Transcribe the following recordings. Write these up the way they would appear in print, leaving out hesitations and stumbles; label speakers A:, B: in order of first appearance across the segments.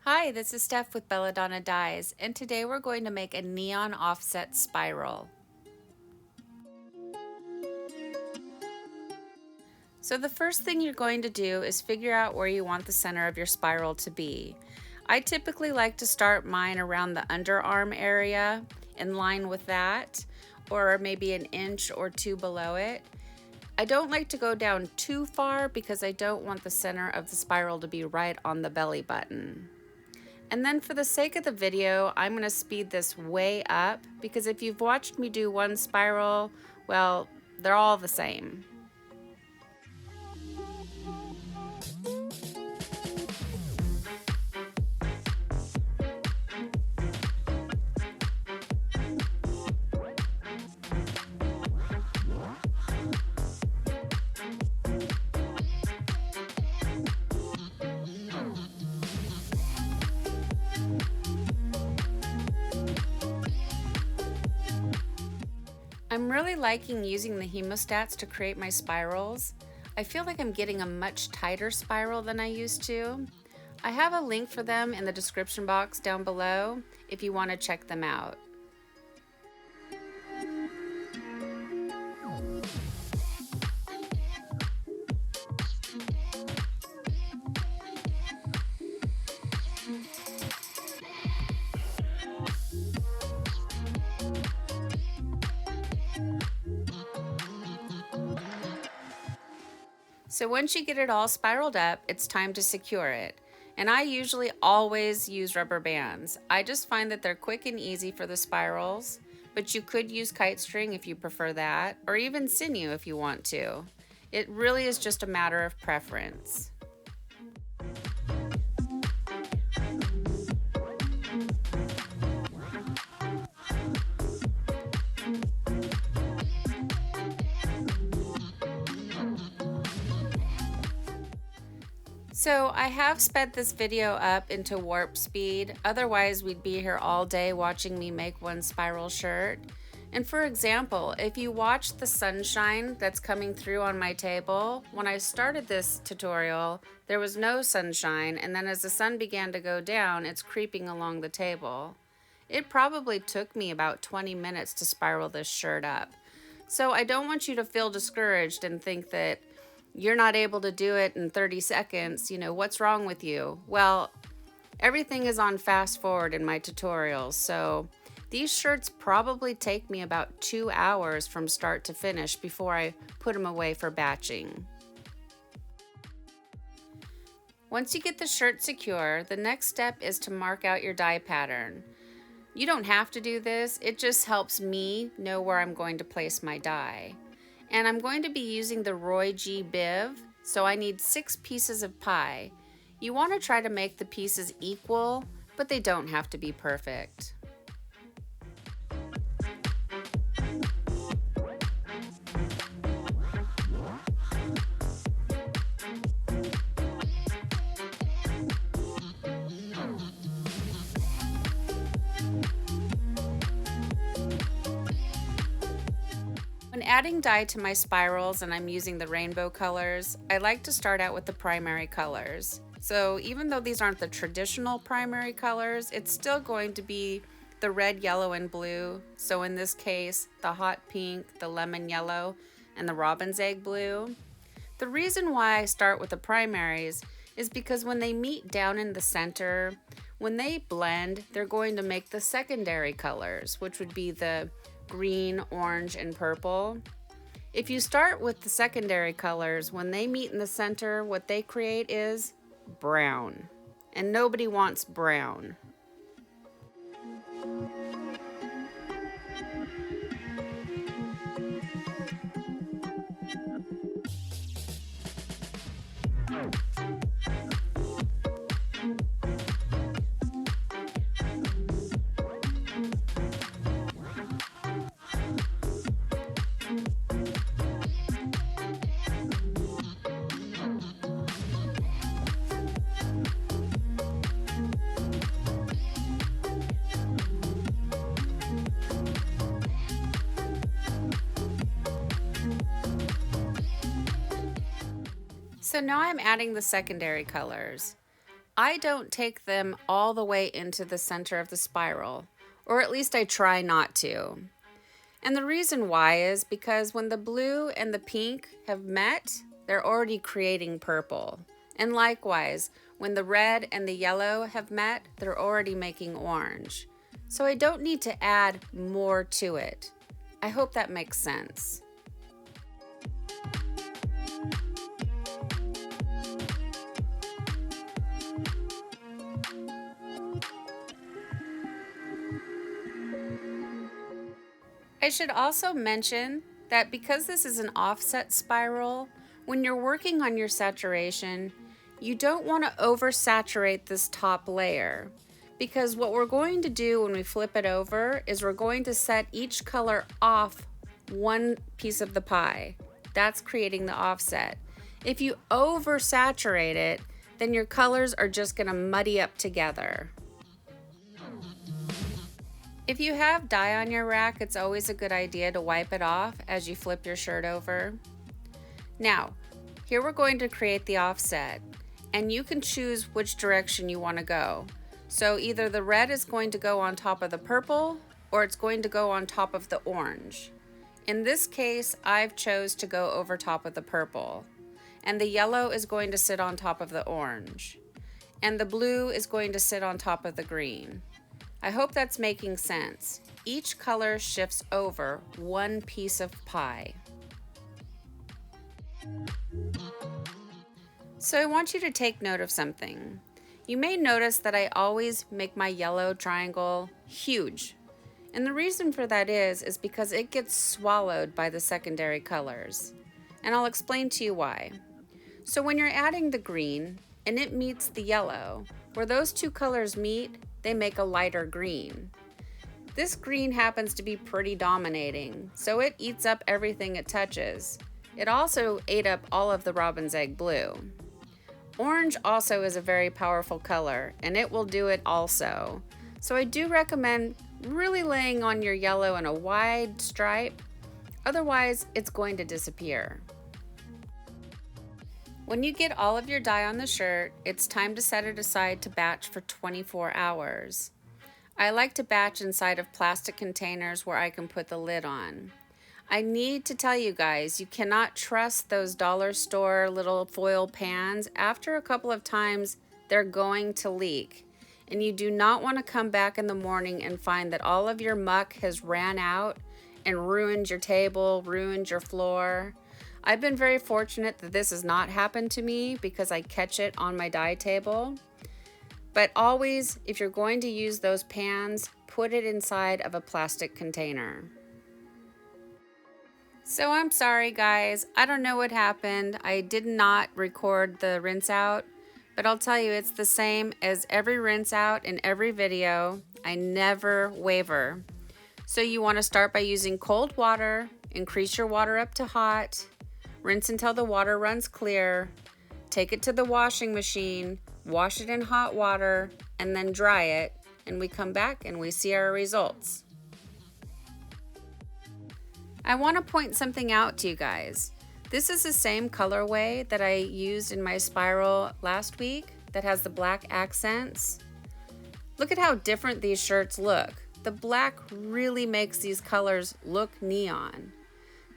A: Hi, this is Steph with Belladonna Dyes, and today we're going to make a neon offset spiral. So the first thing you're going to do is figure out where you want the center of your spiral to be. I typically like to start mine around the underarm area, in line with that, or maybe an inch or two below it. I don't like to go down too far because I don't want the center of the spiral to be right on the belly button. And then for the sake of the video, I'm going to speed this way up because if you've watched me do one spiral, well, they're all the same. I'm really liking using the hemostats to create my spirals. I feel like I'm getting a much tighter spiral than I used to. I have a link for them in the description box down below if you want to check them out. So once you get it all spiraled up, it's time to secure it. And I usually always use rubber bands. I just find that they're quick and easy for the spirals, but you could use kite string if you prefer that, or even sinew if you want to. It really is just a matter of preference. So I have sped this video up into warp speed, otherwise we'd be here all day watching me make one spiral shirt. And for example, if you watch the sunshine that's coming through on my table, when I started this tutorial, there was no sunshine, and then as the sun began to go down, it's creeping along the table. It probably took me about 20 minutes to spiral this shirt up. So I don't want you to feel discouraged and think that you're not able to do it in 30 seconds, what's wrong with you? Well, everything is on fast forward in my tutorials, so these shirts probably take me about 2 hours from start to finish before I put them away for batching. Once you get the shirt secure, the next step is to mark out your dye pattern. You don't have to do this, it just helps me know where I'm going to place my dye. And I'm going to be using the Roy G. Biv, so I need 6 pieces of pie. You want to try to make the pieces equal, but they don't have to be perfect. When adding dye to my spirals and I'm using the rainbow colors, I like to start out with the primary colors. So even though these aren't the traditional primary colors, it's still going to be the red, yellow, and blue. So in this case, the hot pink, the lemon yellow, and the robin's egg blue. The reason why I start with the primaries is because when they meet down in the center, when they blend, they're going to make the secondary colors, which would be the green, orange, and purple. If you start with the secondary colors, when they meet in the center, what they create is brown. And nobody wants brown. So now I'm adding the secondary colors. I don't take them all the way into the center of the spiral, or at least I try not to. And the reason why is because when the blue and the pink have met, they're already creating purple. And likewise, when the red and the yellow have met, they're already making orange. So I don't need to add more to it. I hope that makes sense. I should also mention that because this is an offset spiral, when you're working on your saturation, you don't want to oversaturate this top layer, because what we're going to do when we flip it over is we're going to set each color off one piece of the pie. That's creating the offset. If you oversaturate it, then your colors are just going to muddy up together. If you have dye on your rack, it's always a good idea to wipe it off as you flip your shirt over. Now, here we're going to create the offset, and you can choose which direction you want to go. So either the red is going to go on top of the purple, or it's going to go on top of the orange. In this case, I've chose to go over top of the purple, and the yellow is going to sit on top of the orange, and the blue is going to sit on top of the green. I hope that's making sense. Each color shifts over one piece of pie. So I want you to take note of something. You may notice that I always make my yellow triangle huge. And the reason for that is because it gets swallowed by the secondary colors. And I'll explain to you why. So when you're adding the green and it meets the yellow, where those two colors meet, they make a lighter green. This green happens to be pretty dominating, so it eats up everything it touches. It also ate up all of the robin's egg blue. Orange also is a very powerful color, and it will do it also. So I do recommend really laying on your yellow in a wide stripe, otherwise it's going to disappear. When you get all of your dye on the shirt, it's time to set it aside to batch for 24 hours. I like to batch inside of plastic containers where I can put the lid on. I need to tell you guys, you cannot trust those dollar store little foil pans. After a couple of times, they're going to leak. And you do not want to come back in the morning and find that all of your muck has ran out and ruined your table, ruined your floor. I've been very fortunate that this has not happened to me because I catch it on my dye table. But always, if you're going to use those pans, put it inside of a plastic container. So I'm sorry guys, I don't know what happened. I did not record the rinse out, but I'll tell you it's the same as every rinse out in every video. I never waver. So you want to start by using cold water, increase your water up to hot, rinse until the water runs clear, take it to the washing machine, wash it in hot water, and then dry it, and we come back and we see our results. I want to point something out to you guys. This is the same colorway that I used in my spiral last week that has the black accents. Look at how different these shirts look. The black really makes these colors look neon.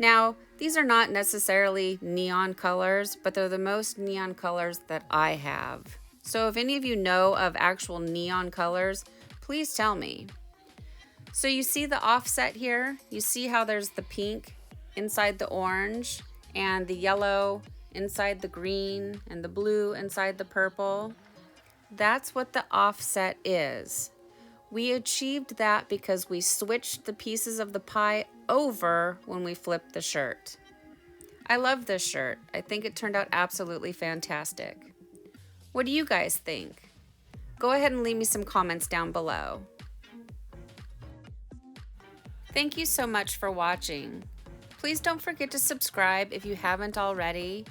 A: Now, these are not necessarily neon colors, but they're the most neon colors that I have. So if any of you know of actual neon colors, please tell me. So you see the offset here? You see how there's the pink inside the orange and the yellow inside the green and the blue inside the purple? That's what the offset is. We achieved that because we switched the pieces of the pie over when we flipped the shirt. I love this shirt. I think it turned out absolutely fantastic. What do you guys think? Go ahead and leave me some comments down below. Thank you so much for watching. Please don't forget to subscribe if you haven't already.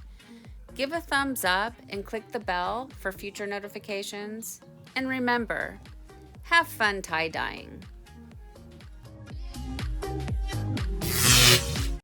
A: Give a thumbs up and click the bell for future notifications. And remember, have fun tie-dyeing.